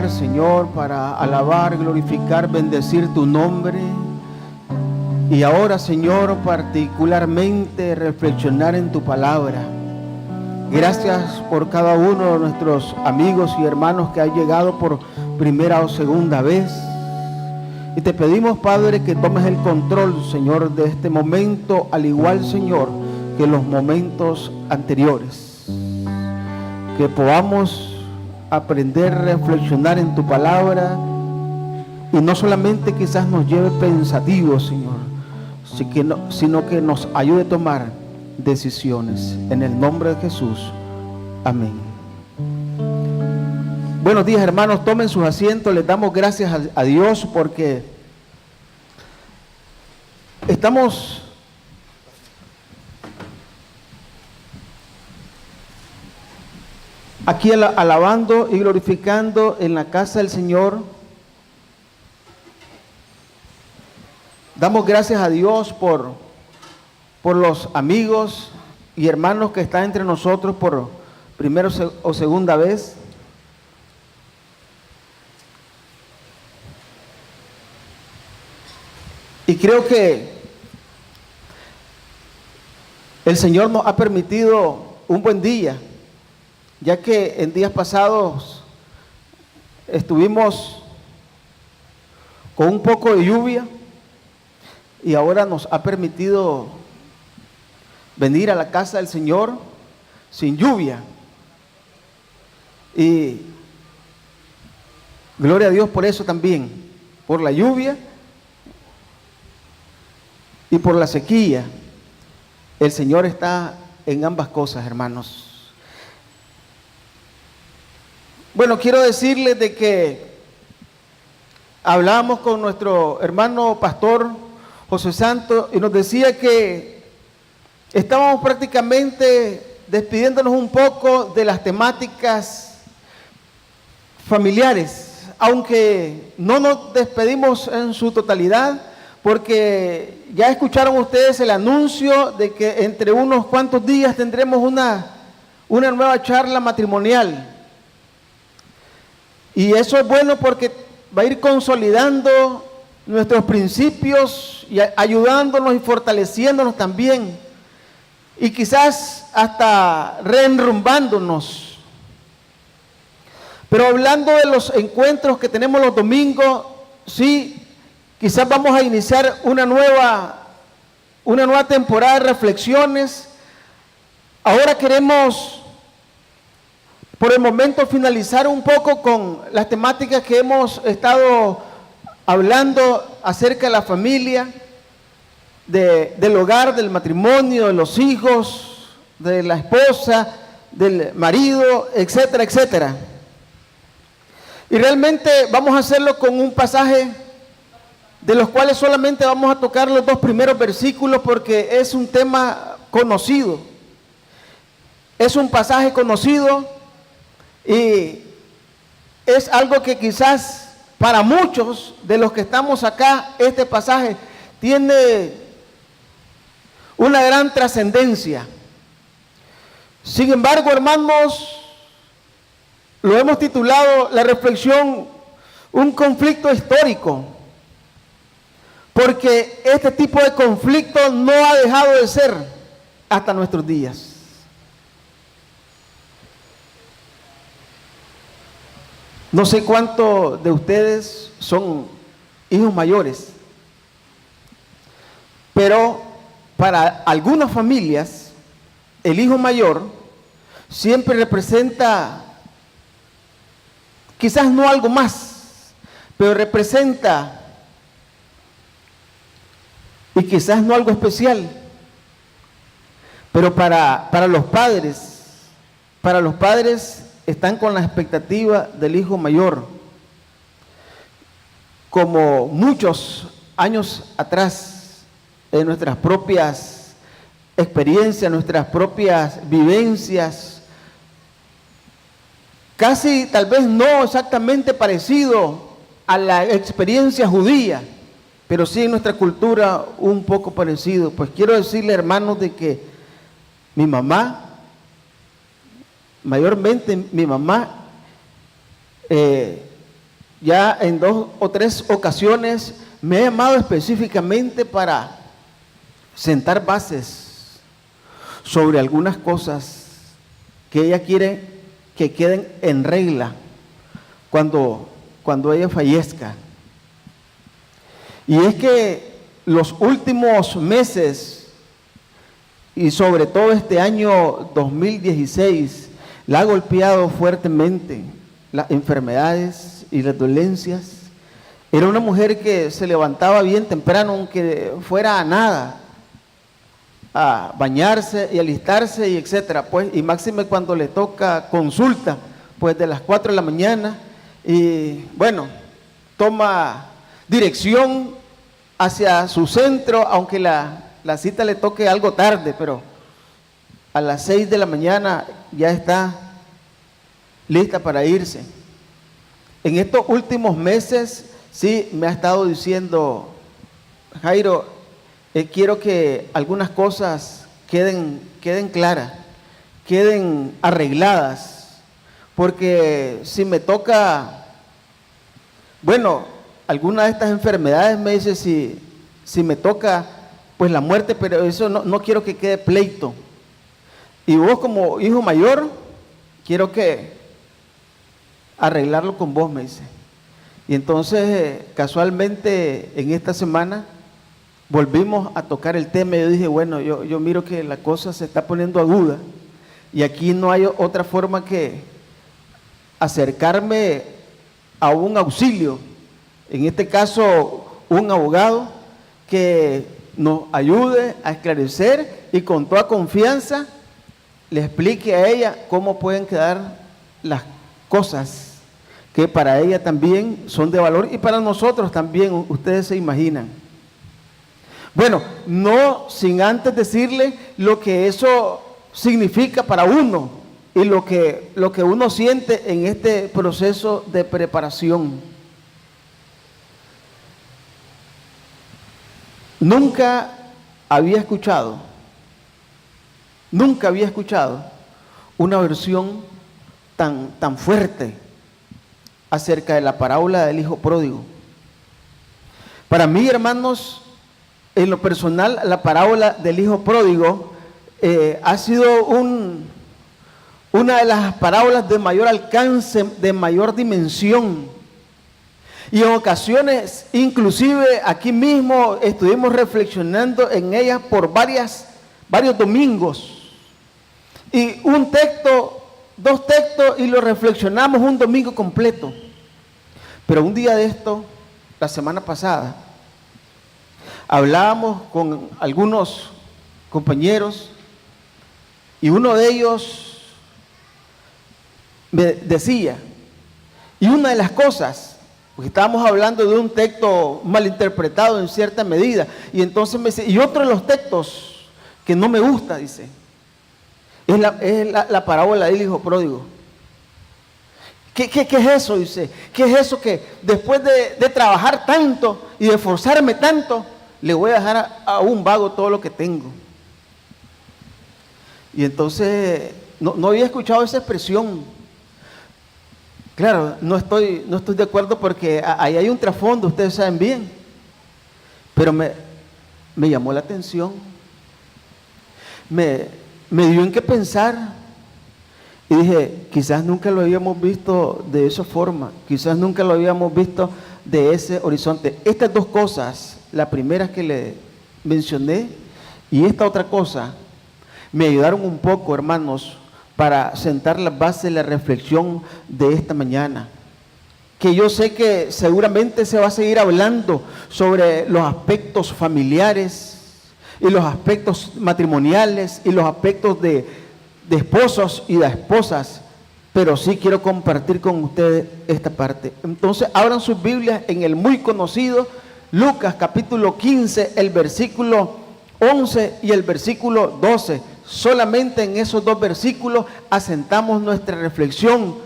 lugar, Señor, para alabar, glorificar, bendecir tu nombre. Y ahora, Señor, particularmente reflexionar en tu palabra. Gracias por cada uno de nuestros amigos y hermanos que han llegado por primera o segunda vez. Y te pedimos, Padre, que tomes el control, Señor, de este momento, al igual, Señor, que los momentos anteriores. Que podamos aprender a reflexionar en tu palabra y no solamente quizás nos lleve pensativos, Señor, sino que nos ayude a tomar decisiones. En el nombre de Jesús. Amén. Buenos días, hermanos, tomen sus asientos. Les damos gracias a Dios porque estamos aquí alabando y glorificando en la casa del Señor. Damos gracias a Dios por los amigos y hermanos que están entre nosotros por primera o segunda vez. Y creo que el Señor nos ha permitido un buen día, ya que en días pasados estuvimos con un poco de lluvia y ahora nos ha permitido venir a la casa del Señor sin lluvia. Y gloria a Dios por eso también, por la lluvia y por la sequía. El Señor está en ambas cosas, hermanos. Bueno, quiero decirles de que hablamos con nuestro hermano pastor José Santo y nos decía que estábamos prácticamente despidiéndonos un poco de las temáticas familiares, aunque no nos despedimos en su totalidad, porque ya escucharon ustedes el anuncio de que entre unos cuantos días tendremos una nueva charla matrimonial. Y eso es bueno porque va a ir consolidando nuestros principios y ayudándonos y fortaleciéndonos también. Y quizás hasta reenrumbándonos. Pero hablando de los encuentros que tenemos los domingos, sí, quizás vamos a iniciar una nueva temporada de reflexiones. Ahora queremos, por el momento, finalizar un poco con las temáticas que hemos estado hablando acerca de la familia, del hogar, del matrimonio, de los hijos, de la esposa, del marido, etcétera, etcétera. Y realmente vamos a hacerlo con un pasaje de los cuales solamente vamos a tocar los 2 primeros versículos porque es un tema conocido. Es un pasaje conocido y es algo que quizás para muchos de los que estamos acá, este pasaje tiene una gran trascendencia. Sin embargo, hermanos, lo hemos titulado la reflexión un conflicto histórico, porque este tipo de conflicto no ha dejado de ser hasta nuestros días. No sé cuántos de ustedes son hijos mayores, pero para algunas familias el hijo mayor siempre representa, quizás no algo más, pero representa, y quizás no algo especial, pero para los padres están con la expectativa del hijo mayor. Como muchos años atrás, en nuestras propias experiencias, nuestras propias vivencias, casi tal vez no exactamente parecido a la experiencia judía, pero sí en nuestra cultura un poco parecido. Pues quiero decirle, hermanos, de que mi mamá, mayormente mi mamá, ya en 2 o 3 ocasiones me ha llamado específicamente para sentar bases sobre algunas cosas que ella quiere que queden en regla cuando ella fallezca. Y es que los últimos meses y sobre todo este año 2016 la ha golpeado fuertemente las enfermedades y las dolencias. Era una mujer que se levantaba bien temprano, aunque fuera a nada, a bañarse y alistarse y etcétera, pues, y máxime cuando le toca consulta, pues de las 4 de la mañana, y bueno, toma dirección hacia su centro, aunque la cita le toque algo tarde, pero a las 6 de la mañana ya está lista para irse. En estos últimos meses, sí, me ha estado diciendo, Jairo, quiero que algunas cosas queden claras, queden arregladas, porque si me toca, bueno, alguna de estas enfermedades me dice si me toca pues la muerte, pero eso no quiero que quede pleito. Y vos como hijo mayor, quiero que arreglarlo con vos, me dice. Y entonces casualmente en esta semana volvimos a tocar el tema y yo dije, bueno, yo miro que la cosa se está poniendo aguda y aquí no hay otra forma que acercarme a un auxilio, en este caso un abogado que nos ayude a esclarecer y con toda confianza le explique a ella cómo pueden quedar las cosas que para ella también son de valor y para nosotros también, ustedes se imaginan. Bueno, no sin antes decirle lo que eso significa para uno y lo que uno siente en este proceso de preparación. Nunca había escuchado una versión tan fuerte acerca de la parábola del hijo pródigo. Para mí, hermanos, en lo personal, la parábola del hijo pródigo ha sido una de las parábolas de mayor alcance, de mayor dimensión. Y en ocasiones, inclusive aquí mismo, estuvimos reflexionando en ella por varios domingos. Y un texto, 2 textos, y lo reflexionamos un domingo completo. Pero un día de esto, la semana pasada, hablábamos con algunos compañeros y uno de ellos me decía, y una de las cosas, porque estábamos hablando de un texto malinterpretado en cierta medida, y entonces me dice, y otro de los textos que no me gusta, dice, es la parábola del hijo pródigo. ¿Qué es eso? Dice, ¿qué es eso que después de trabajar tanto y de esforzarme tanto, le voy a dejar a un vago todo lo que tengo? Y entonces no había escuchado esa expresión. Claro, no estoy de acuerdo porque ahí hay un trasfondo, ustedes saben bien, pero me llamó la atención, me dio en qué pensar y dije, quizás nunca lo habíamos visto de esa forma, quizás nunca lo habíamos visto de ese horizonte. Estas 2 cosas, la primera que le mencioné y esta otra cosa, me ayudaron un poco, hermanos, para sentar las bases de la reflexión de esta mañana, que yo sé que seguramente se va a seguir hablando sobre los aspectos familiares y los aspectos matrimoniales y los aspectos de esposos y de esposas, pero sí quiero compartir con ustedes esta parte. Entonces abran sus Biblias en el muy conocido Lucas capítulo 15, el versículo 11 y el versículo 12. Solamente en esos 2 versículos asentamos nuestra reflexión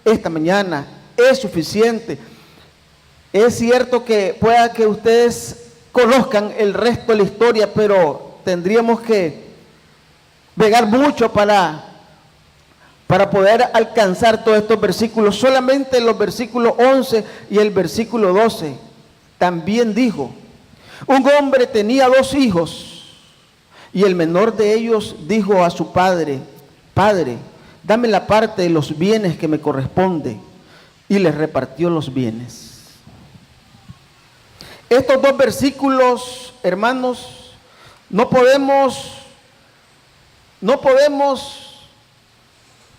esta mañana. Es suficiente. Es cierto que pueda que ustedes conozcan el resto de la historia, pero tendríamos que bregar mucho para para poder alcanzar todos estos versículos. Solamente los versículos 11 y el versículo 12. También dijo: un hombre tenía 2 hijos, y el menor de ellos dijo a su padre: Padre, dame la parte de los bienes que me corresponde. Y les repartió los bienes. Estos 2 versículos, hermanos, no podemos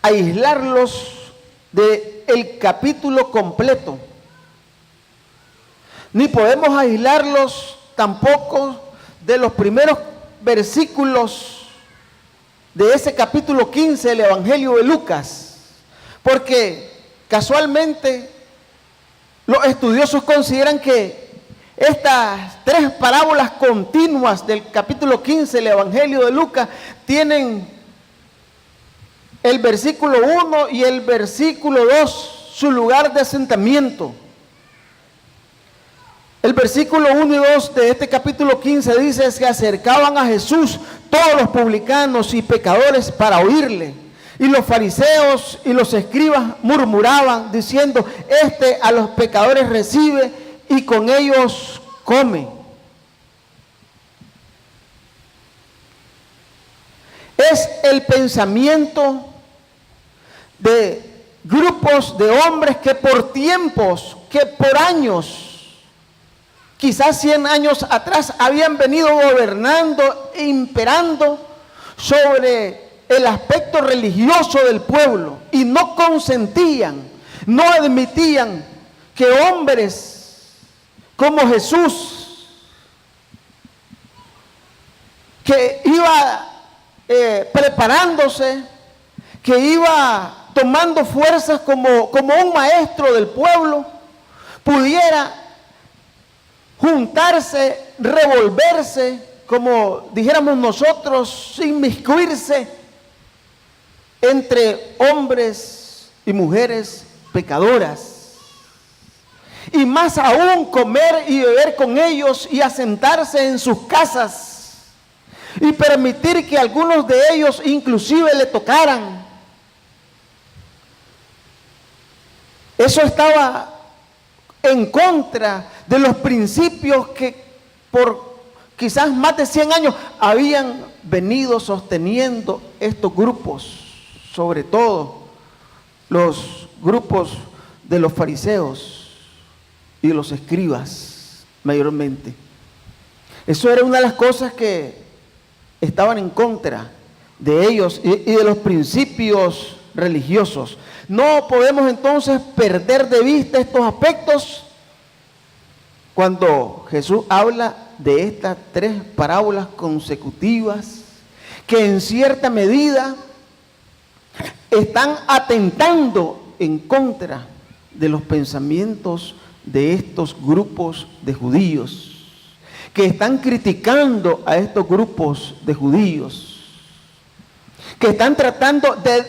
aislarlos del capítulo completo, ni podemos aislarlos tampoco de los primeros versículos de ese capítulo 15 del Evangelio de Lucas, porque casualmente los estudiosos consideran que estas 3 parábolas continuas del capítulo 15 del Evangelio de Lucas tienen el versículo 1 y el versículo 2 su lugar de asentamiento. El versículo 1 y 2 de este capítulo 15 dice: que acercaban a Jesús todos los publicanos y pecadores para oírle. Y los fariseos y los escribas murmuraban diciendo: este a los pecadores recibe y con ellos come. Es el pensamiento de grupos de hombres que por tiempos, que por años, quizás 100 años atrás, habían venido gobernando e imperando sobre el aspecto religioso del pueblo, y no consentían, no admitían que hombres como Jesús, que iba preparándose, que iba tomando fuerzas como un maestro del pueblo, pudiera juntarse, revolverse, como dijéramos nosotros, inmiscuirse entre hombres y mujeres pecadoras, y más aún comer y beber con ellos y asentarse en sus casas y permitir que algunos de ellos inclusive le tocaran. Eso estaba en contra de los principios que por quizás más de 100 años habían venido sosteniendo estos grupos, sobre todo los grupos de los fariseos y de los escribas mayormente. Eso era una de las cosas que estaban en contra de ellos y de los principios religiosos. No podemos entonces perder de vista estos aspectos cuando Jesús habla de estas 3 parábolas consecutivas que en cierta medida están atentando en contra de los pensamientos de estos grupos de judíos, que están criticando a estos grupos de judíos, que están tratando de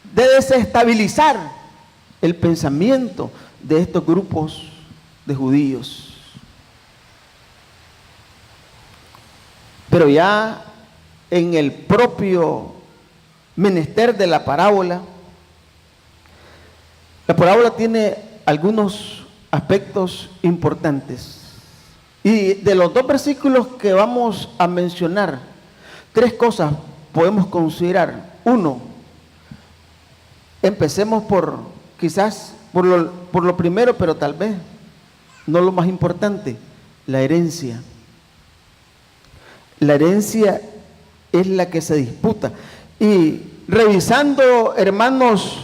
desestabilizar el pensamiento de estos grupos de judíos. Pero ya en el propio menester de la parábola tiene algunos aspectos importantes. Y de los 2 versículos que vamos a mencionar, 3 cosas podemos considerar. 1, empecemos por lo primero, pero tal vez no lo más importante: la herencia. La herencia es la que se disputa. Y revisando, hermanos,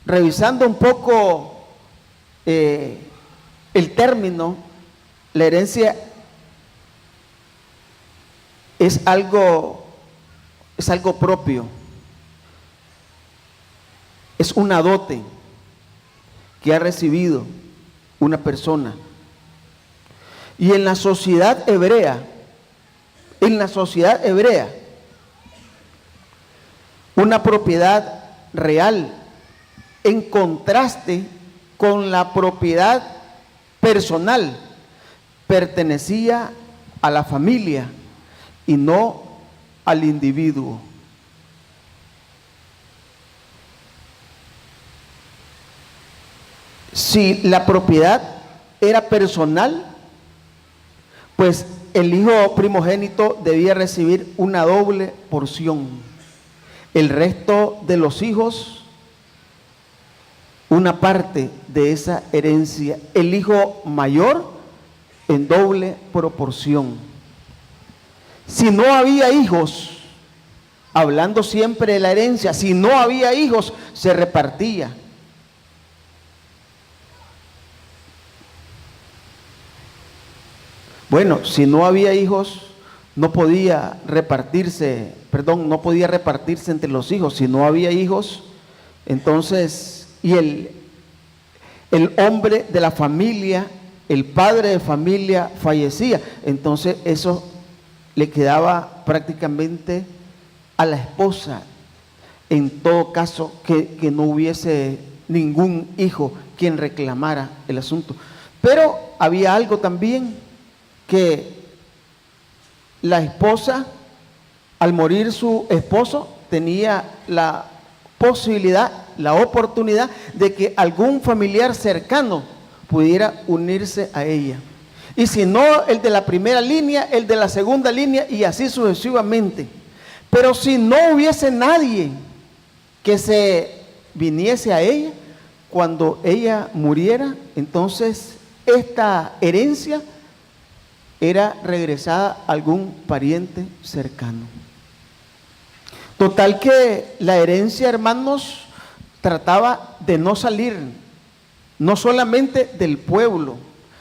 un poco el término, la herencia es algo propio. Es una dote que ha recibido una persona. Y en la sociedad hebrea, una propiedad real, en contraste con la propiedad personal, pertenecía a la familia y no al individuo. Si la propiedad era personal, pues el hijo primogénito debía recibir una doble porción. El resto de los hijos, una parte de esa herencia. El hijo mayor en doble proporción. Si no había hijos, hablando siempre de la herencia, si no había hijos, se repartía. Bueno, si no había hijos, no podía repartirse entre los hijos. Si no había hijos, entonces, y el hombre de la familia, el padre de familia fallecía, entonces eso le quedaba prácticamente a la esposa, en todo caso que no hubiese ningún hijo quien reclamara el asunto. Pero había algo también, que la esposa, al morir su esposo, tenía la posibilidad, la oportunidad de que algún familiar cercano pudiera unirse a ella. Y si no, el de la primera línea, el de la segunda línea, y así sucesivamente. Pero si no hubiese nadie que se viniese a ella, cuando ella muriera, entonces esta herencia era regresada a algún pariente cercano. Total que la herencia, hermanos, trataba de no salir, no solamente del pueblo,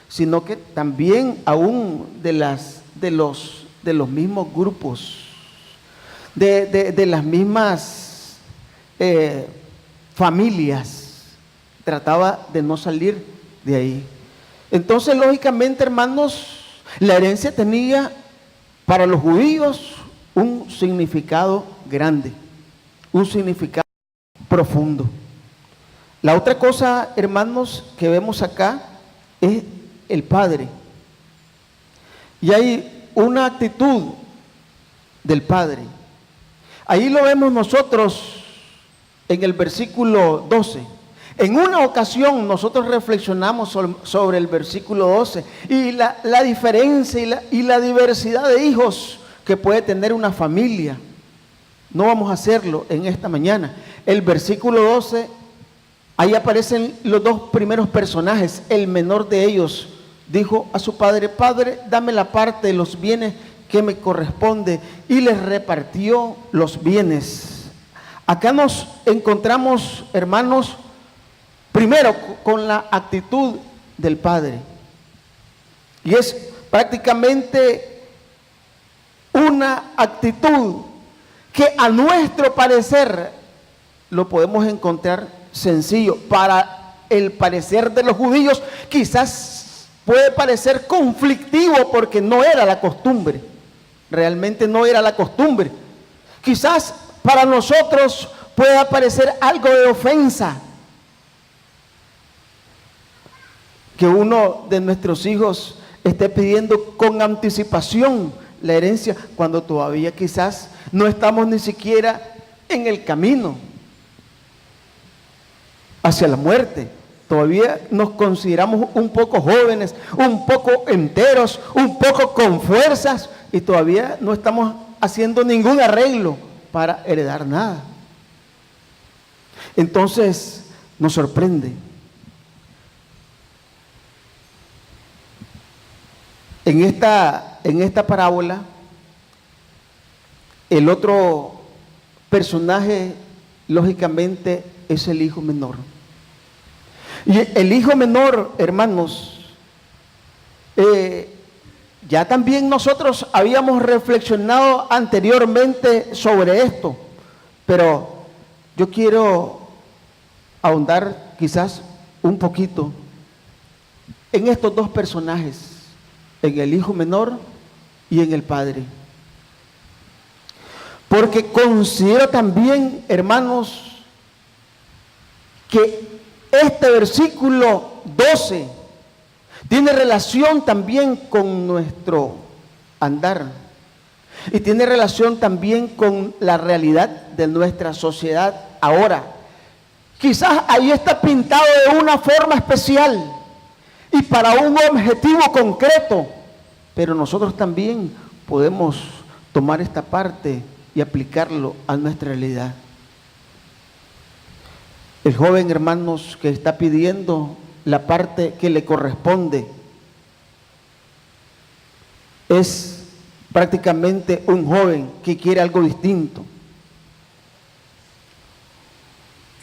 sino que también aún de los mismos grupos, de las mismas familias, trataba de no salir de ahí. Entonces, lógicamente, hermanos, la herencia tenía para los judíos un significado grande, un significado profundo. La otra cosa, hermanos, que vemos acá es el Padre. Y hay una actitud del Padre. Ahí lo vemos nosotros en el versículo 12. En una ocasión nosotros reflexionamos sobre el versículo 12 y la diferencia y la diversidad de hijos que puede tener una familia. No vamos a hacerlo en esta mañana. El versículo 12, ahí aparecen los dos primeros personajes. El menor de ellos dijo a su padre: Padre, dame la parte de los bienes que me corresponde, y les repartió los bienes. Acá nos encontramos, hermanos, primero con la actitud del Padre, y es prácticamente una actitud que a nuestro parecer lo podemos encontrar sencillo. Para el parecer de los judíos quizás puede parecer conflictivo porque no era la costumbre, realmente no era la costumbre. Quizás para nosotros pueda parecer algo de ofensa que uno de nuestros hijos esté pidiendo con anticipación la herencia cuando todavía quizás no estamos ni siquiera en el camino hacia la muerte. Todavía nos consideramos un poco jóvenes, un poco enteros, un poco con fuerzas, y todavía no estamos haciendo ningún arreglo para heredar nada. Entonces nos sorprende. En esta parábola, el otro personaje, lógicamente, es el hijo menor. Y el hijo menor, hermanos, ya también nosotros habíamos reflexionado anteriormente sobre esto, pero yo quiero ahondar quizás un poquito en estos dos personajes, en el hijo menor y en el padre. Porque considero también, hermanos, que este versículo 12 tiene relación también con nuestro andar y tiene relación también con la realidad de nuestra sociedad ahora, Quizás ahí está pintado de una forma especial y para un objetivo concreto, pero nosotros también podemos tomar esta parte y aplicarlo a nuestra realidad. El joven, hermanos, que está pidiendo la parte que le corresponde es prácticamente un joven que quiere algo distinto.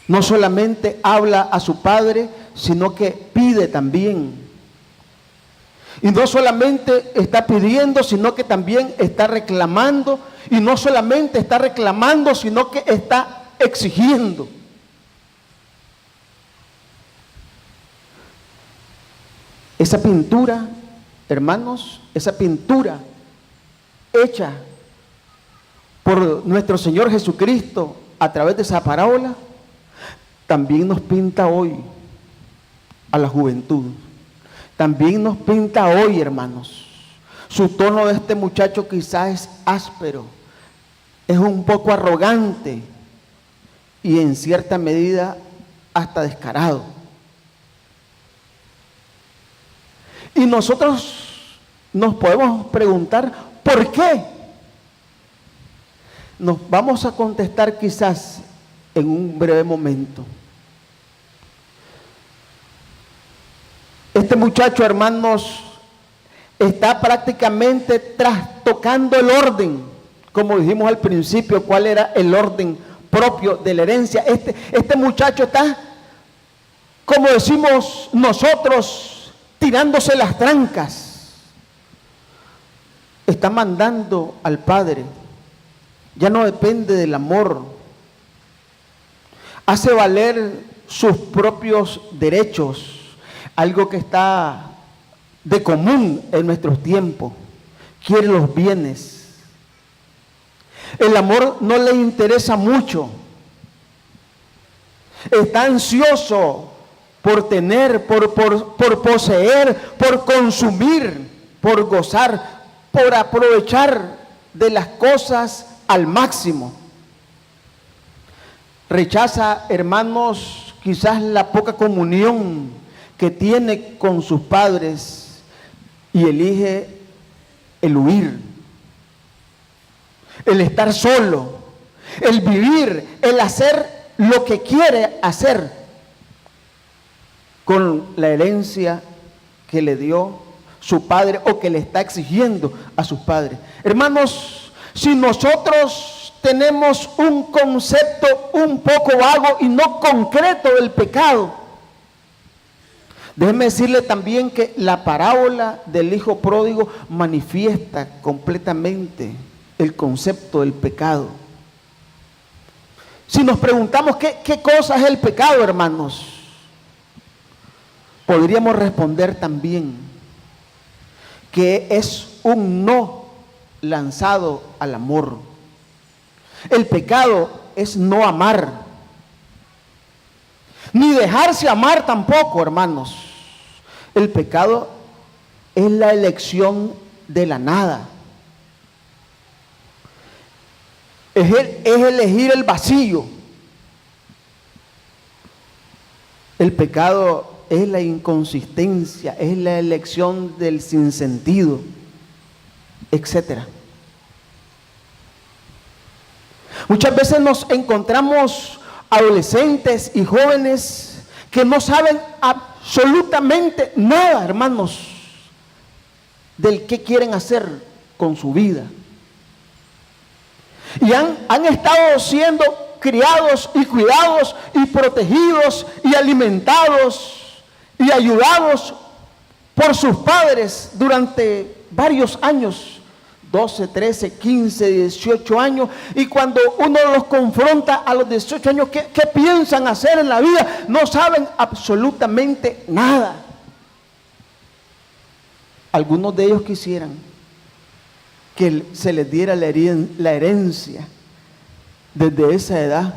No solamente habla a su padre, sino que pide también. Y no solamente está pidiendo, sino que también está reclamando. Y no solamente está reclamando, sino que está exigiendo. Esa pintura, hermanos, esa pintura hecha por nuestro Señor Jesucristo a través de esa parábola, también nos pinta hoy a la juventud. También nos pinta hoy, hermanos. Su tono de este muchacho quizás es áspero, es un poco arrogante y en cierta medida hasta descarado. Y nosotros nos podemos preguntar, ¿por qué? Nos vamos a contestar quizás en un breve momento. Este muchacho, hermanos, está prácticamente trastocando el orden, como dijimos al principio, cuál era el orden propio de la herencia. Este muchacho está, como decimos nosotros, tirándose las trancas. Está mandando al padre. Ya no depende del amor. Hace valer sus propios derechos. Algo que está de común en nuestros tiempos. Quiere los bienes. El amor no le interesa mucho. Está ansioso por tener, por poseer, por consumir, por gozar, por aprovechar de las cosas al máximo. Rechaza, hermanos, quizás la poca comunión que tiene con sus padres y elige el huir, el estar solo, el vivir, el hacer lo que quiere hacer con la herencia que le dio su padre o que le está exigiendo a sus padres. Hermanos, si nosotros tenemos un concepto un poco vago y no concreto del pecado, déjeme decirle también que la parábola del hijo pródigo manifiesta completamente el concepto del pecado. Si nos preguntamos qué cosa es el pecado, hermanos, podríamos responder también que es un no lanzado al amor. El pecado es no amar, ni dejarse amar tampoco, hermanos. El pecado es la elección de la nada. Es elegir el vacío. El pecado es la inconsistencia, es la elección del sinsentido, etc. Muchas veces nos encontramos adolescentes y jóvenes que no saben absolutamente nada, hermanos, del qué quieren hacer con su vida. Y han estado siendo criados y cuidados y protegidos y alimentados y ayudados por sus padres durante varios años, 12, 13, 15, 18 años, y cuando uno los confronta a los 18 años, ¿qué piensan hacer en la vida? No saben absolutamente nada. Algunos de ellos quisieran que se les diera la herencia desde esa edad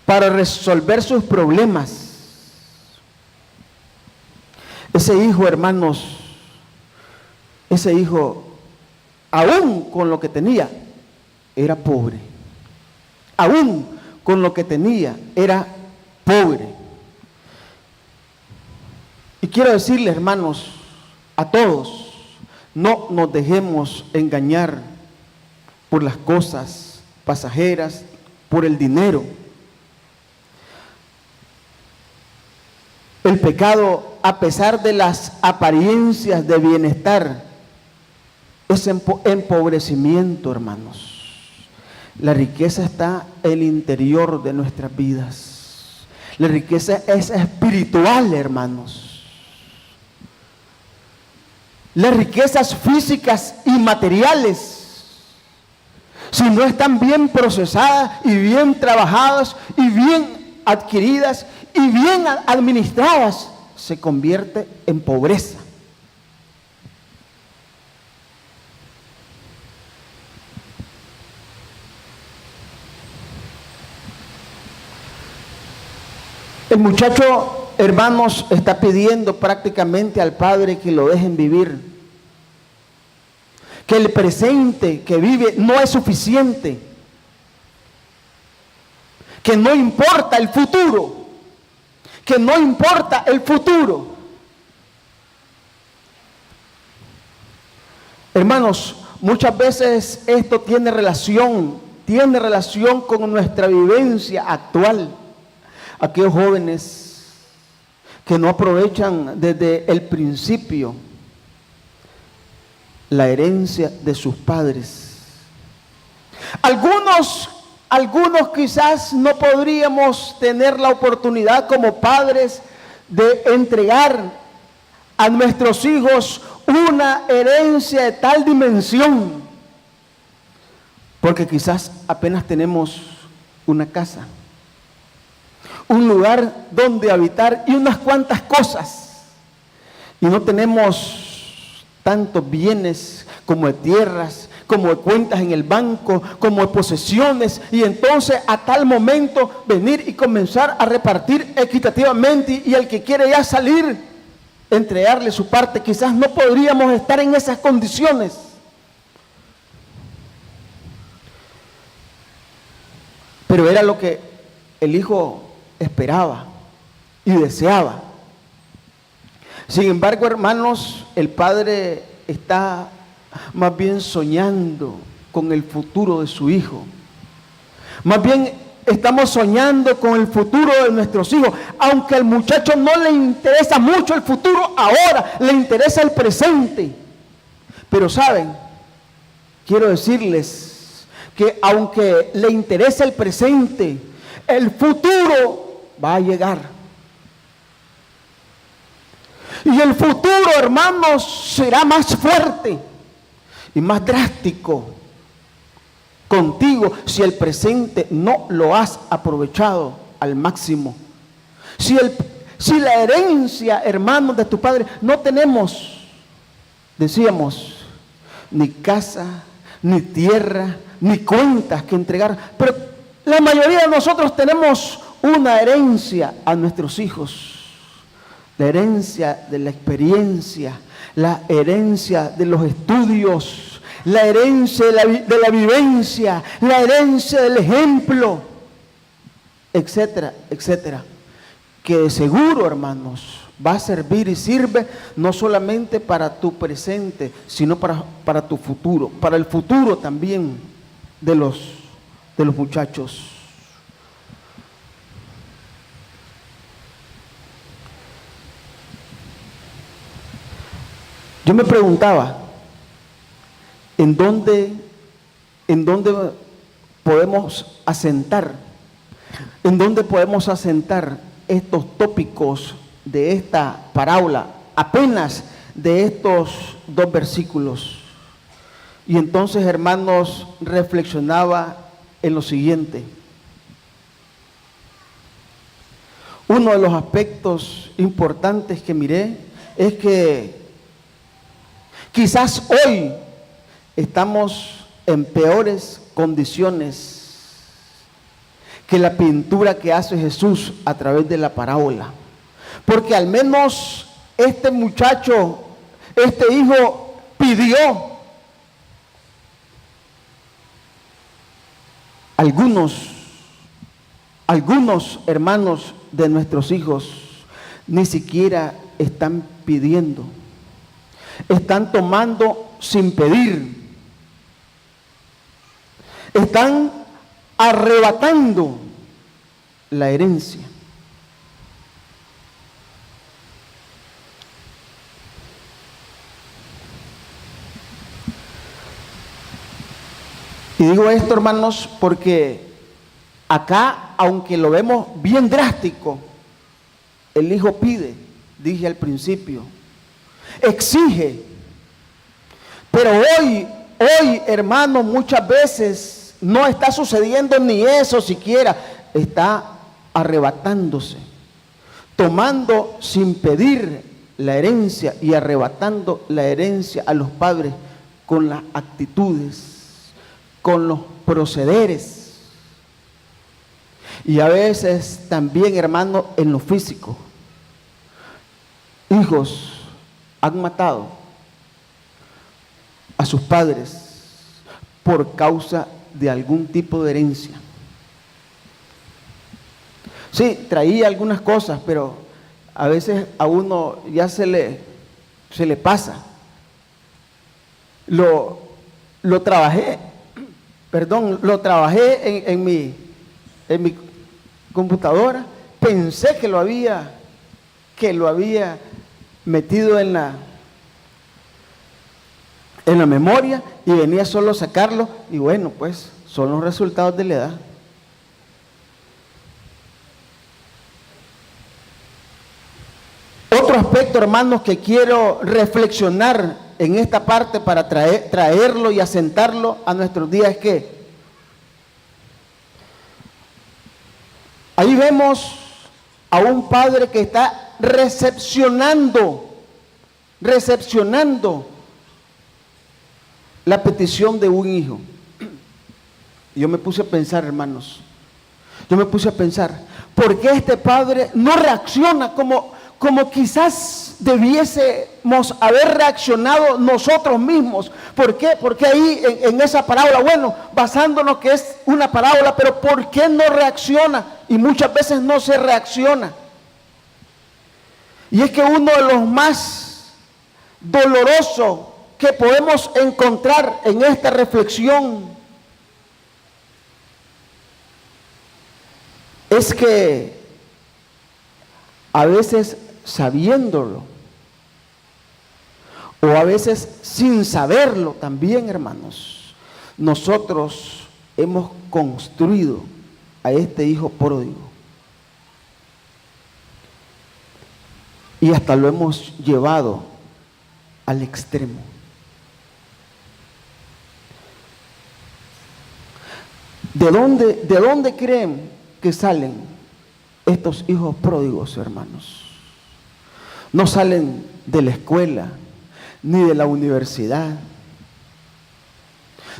para resolver sus problemas. Ese hijo, hermanos, ese hijo, aún con lo que tenía, era pobre. Aún con lo que tenía, era pobre. Y quiero decirles, hermanos, a todos, no nos dejemos engañar por las cosas pasajeras, por el dinero. El pecado, a pesar de las apariencias de bienestar, es empobrecimiento, hermanos. La riqueza está en el interior de nuestras vidas. La riqueza es espiritual, hermanos. Las riquezas físicas y materiales, si no están bien procesadas y bien trabajadas y bien adquiridas y bien administradas, se convierte en pobreza. El muchacho, hermanos, está pidiendo prácticamente al padre que lo dejen vivir, que el presente que vive no es suficiente, que no importa el futuro, que no importa el futuro. Hermanos, muchas veces esto tiene relación con nuestra vivencia actual. Aquellos jóvenes que no aprovechan desde el principio la herencia de sus padres. Algunos quizás no podríamos tener la oportunidad como padres de entregar a nuestros hijos una herencia de tal dimensión, porque quizás apenas tenemos una casa, un lugar donde habitar y unas cuantas cosas, y no tenemos tantos bienes como de tierras, como de cuentas en el banco, como de posesiones, y entonces a tal momento venir y comenzar a repartir equitativamente, y el que quiere ya salir, entregarle su parte. Quizás no podríamos estar en esas condiciones. Pero era lo que el hijo esperaba y deseaba. Sin embargo, hermanos, el padre está más bien soñando con el futuro de su hijo. Más bien estamos soñando con el futuro de nuestros hijos. Aunque al muchacho no le interesa mucho el futuro ahora, le interesa el presente. Pero saben, quiero decirles que aunque le interesa el presente, el futuro va a llegar. Y el futuro, hermanos, será más fuerte y más drástico contigo si el presente no lo has aprovechado al máximo. Si la herencia, hermanos, de tu padre, no tenemos, decíamos, ni casa, ni tierra, ni cuentas que entregar, pero la mayoría de nosotros tenemos una herencia a nuestros hijos. La herencia de la experiencia, la herencia de los estudios, la herencia de la vivencia, la herencia del ejemplo, etcétera, etcétera. Que de seguro, hermanos, va a servir y sirve no solamente para tu presente, sino para tu futuro, para el futuro también de los muchachos. Yo me preguntaba, ¿en dónde podemos asentar? ¿En dónde podemos asentar estos tópicos de esta parábola, apenas de estos 2 versículos? Y entonces, hermanos, reflexionaba en lo siguiente. Uno de los aspectos importantes que miré es que quizás hoy estamos en peores condiciones que la pintura que hace Jesús a través de la parábola. Porque al menos este muchacho, este hijo, pidió. Algunos Algunos hermanos de nuestros hijos ni siquiera están pidiendo, están tomando sin pedir, están arrebatando la herencia. Y digo esto, hermanos, porque acá, aunque lo vemos bien drástico, el hijo pide, dije al principio, exige. Pero hoy, hermanos, muchas veces no está sucediendo ni eso siquiera. Está arrebatándose, tomando sin pedir la herencia y arrebatando la herencia a los padres con las actitudes, con los procederes. Y a veces también, hermano, en lo físico. Hijos han matado a sus padres por causa de algún tipo de herencia. Sí, traía algunas cosas, pero a veces a uno ya se le pasa. Lo trabajé en mi computadora. Pensé que lo había metido en la memoria y venía solo a sacarlo, y bueno, pues son los resultados de la edad. Otro aspecto, hermanos, que quiero reflexionar en esta parte para traerlo y asentarlo a nuestros días es que ahí vemos a un padre que está recepcionando la petición de un hijo. Y yo me puse a pensar, hermanos, ¿por qué este padre no reacciona como quizás debiésemos haber reaccionado nosotros mismos? ¿Por qué? Porque ahí en esa parábola, bueno, basándonos que es una parábola, pero ¿por qué no reacciona? Y muchas veces no se reacciona. Y es que uno de los más dolorosos que podemos encontrar en esta reflexión es que a veces sabiéndolo o a veces sin saberlo también, hermanos, nosotros hemos construido a este hijo pródigo y hasta lo hemos llevado al extremo. ¿De dónde creen que salen estos hijos pródigos, hermanos? No salen de la escuela, ni de la universidad.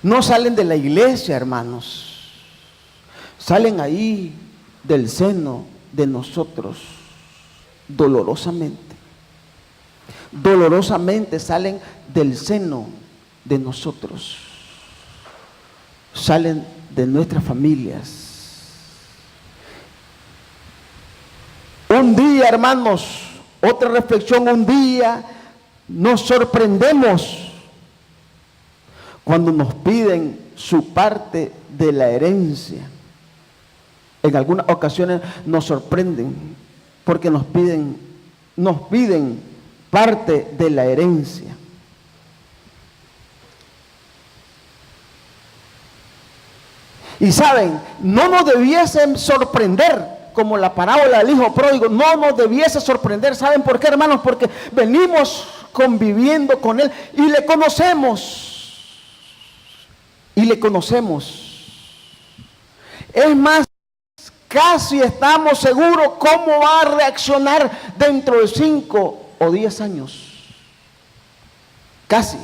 No salen de la iglesia, hermanos. Salen ahí del seno de nosotros, dolorosamente. Dolorosamente salen del seno de nosotros. Salen de nuestras familias. Un día, hermanos, otra reflexión, un día nos sorprendemos cuando nos piden su parte de la herencia. En algunas ocasiones nos sorprenden porque nos piden parte de la herencia. Y saben, no nos debiesen sorprender como la parábola del hijo pródigo, no nos debiese sorprender. ¿Saben por qué, hermanos? Porque venimos conviviendo con él y le conocemos. Es más, casi estamos seguros cómo va a reaccionar dentro de 5 o 10 años. Casi.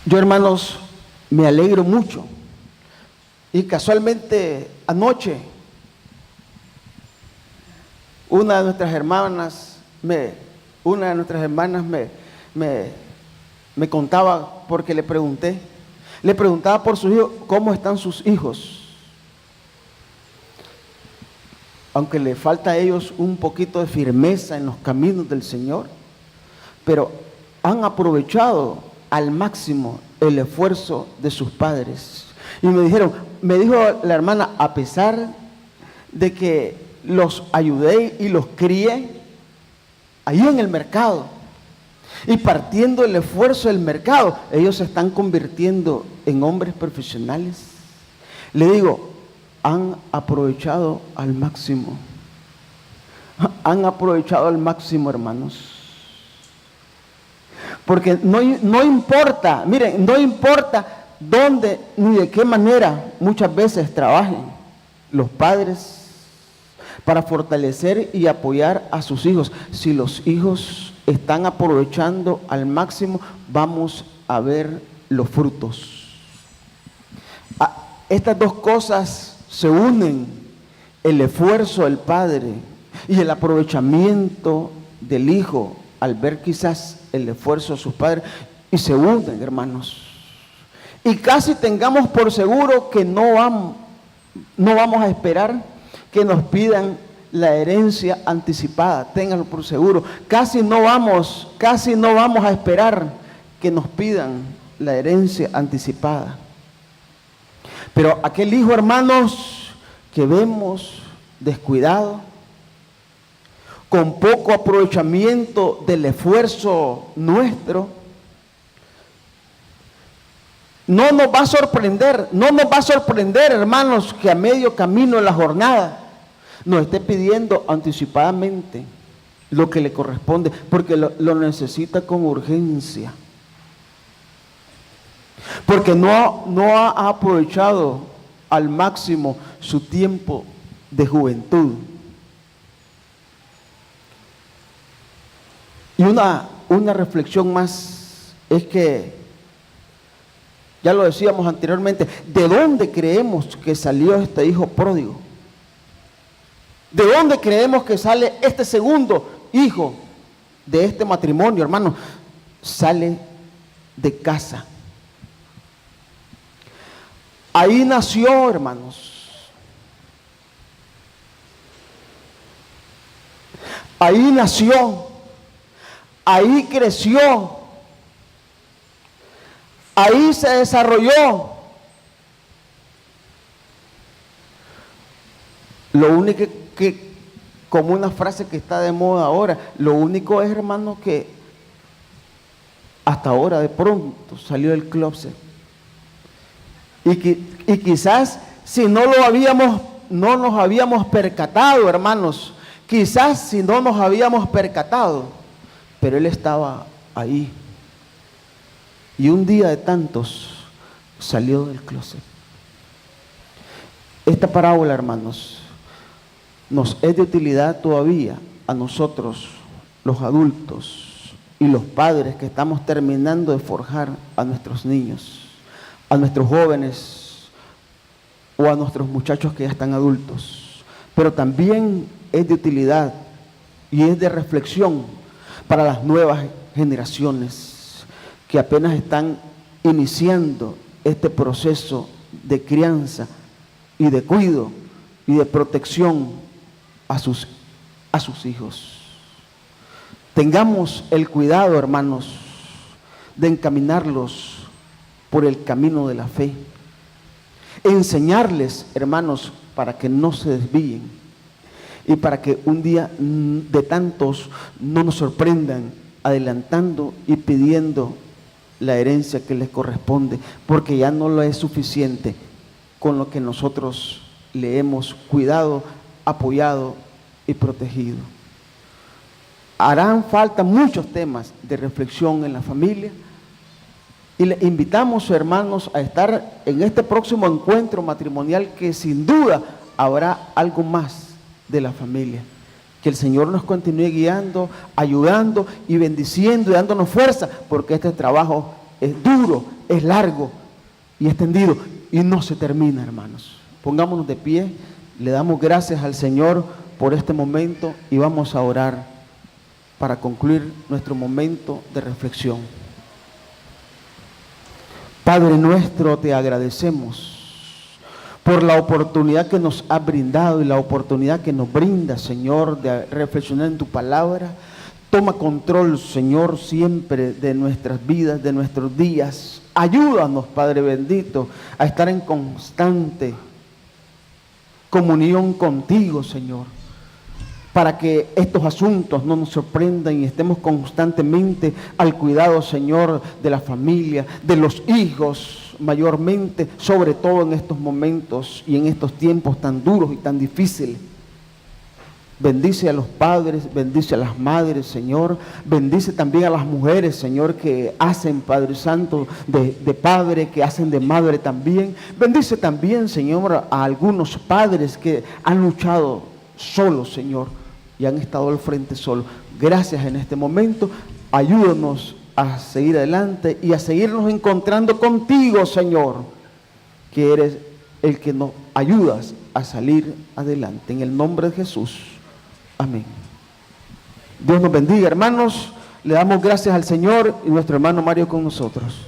Yo, hermanos, me alegro mucho. Y casualmente anoche, una de nuestras hermanas me contaba, porque le pregunté, Le preguntaba por sus hijos, ¿cómo están sus hijos? Aunque le falta a ellos un poquito de firmeza en los caminos del Señor, pero han aprovechado al máximo el esfuerzo de sus padres. Y me dijo la hermana, a pesar de que los ayudé y los crié ahí en el mercado, y partiendo el esfuerzo del mercado, ellos se están convirtiendo en hombres profesionales. Le digo, han aprovechado al máximo. Han aprovechado al máximo, hermanos. Porque no importa, miren, no importa dónde ni de qué manera muchas veces trabajen los padres para fortalecer y apoyar a sus hijos. Si los hijos están aprovechando al máximo, vamos a ver los frutos. Estas dos cosas se unen, el esfuerzo del padre y el aprovechamiento del hijo al ver quizás el esfuerzo de sus padres, y se unen, hermanos. Y casi tengamos por seguro que no vamos a esperar que nos pidan la herencia anticipada, ténganlo por seguro. Casi no vamos a esperar que nos pidan la herencia anticipada. Pero aquel hijo, hermanos, que vemos descuidado, con poco aprovechamiento del esfuerzo nuestro, no nos va a sorprender, hermanos, que a medio camino de la jornada nos esté pidiendo anticipadamente lo que le corresponde, porque lo necesita con urgencia. Porque no ha aprovechado al máximo su tiempo de juventud. Y una reflexión más es que, ya lo decíamos anteriormente, ¿de dónde creemos que salió este hijo pródigo? ¿De dónde creemos que sale este segundo hijo de este matrimonio, hermano? Sale de casa. Ahí nació, hermanos. Ahí nació. Ahí creció. Ahí se desarrolló. Lo único que, como una frase que está de moda ahora, lo único es, hermano, que hasta ahora de pronto salió del closet. Y quizás si no nos habíamos percatado, hermanos, quizás si no nos habíamos percatado, pero él estaba ahí. Y un día de tantos salió del closet. Esta parábola, hermanos, nos es de utilidad todavía a nosotros, los adultos y los padres que estamos terminando de forjar a nuestros niños, a nuestros jóvenes o a nuestros muchachos que ya están adultos. Pero también es de utilidad y es de reflexión para las nuevas generaciones que apenas están iniciando este proceso de crianza y de cuidado y de protección a sus hijos. Tengamos el cuidado, hermanos, de encaminarlos por el camino de la fe. Enseñarles, hermanos, para que no se desvíen y para que un día de tantos no nos sorprendan adelantando y pidiendo la herencia que les corresponde, porque ya no lo es suficiente con lo que nosotros le hemos cuidado, apoyado y protegido. Harán falta muchos temas de reflexión en la familia y le invitamos, hermanos, a estar en este próximo encuentro matrimonial, que sin duda habrá algo más de la familia. Que el Señor nos continúe guiando, ayudando y bendiciendo y dándonos fuerza, porque este trabajo es duro, es largo y extendido y no se termina, hermanos. Pongámonos de pie, le damos gracias al Señor por este momento y vamos a orar para concluir nuestro momento de reflexión. Padre nuestro, te agradecemos por la oportunidad que nos has brindado y la oportunidad que nos brinda, Señor, de reflexionar en tu palabra. Toma control, Señor, siempre de nuestras vidas, de nuestros días. Ayúdanos, Padre bendito, a estar en constante comunión contigo, Señor, para que estos asuntos no nos sorprendan y estemos constantemente al cuidado, Señor, de la familia, de los hijos, mayormente, sobre todo en estos momentos y en estos tiempos tan duros y tan difíciles. Bendice a los padres, bendice a las madres, Señor. Bendice también a las mujeres, Señor, que hacen, Padre Santo, de padre, que hacen de madre también. Bendice también, Señor, a algunos padres que han luchado solos, Señor, y han estado al frente solos. Gracias en este momento. Ayúdanos a seguir adelante y a seguirnos encontrando contigo, Señor, que eres el que nos ayudas a salir adelante. En el nombre de Jesús. Amén. Dios nos bendiga, hermanos. Le damos gracias al Señor y nuestro hermano Mario con nosotros.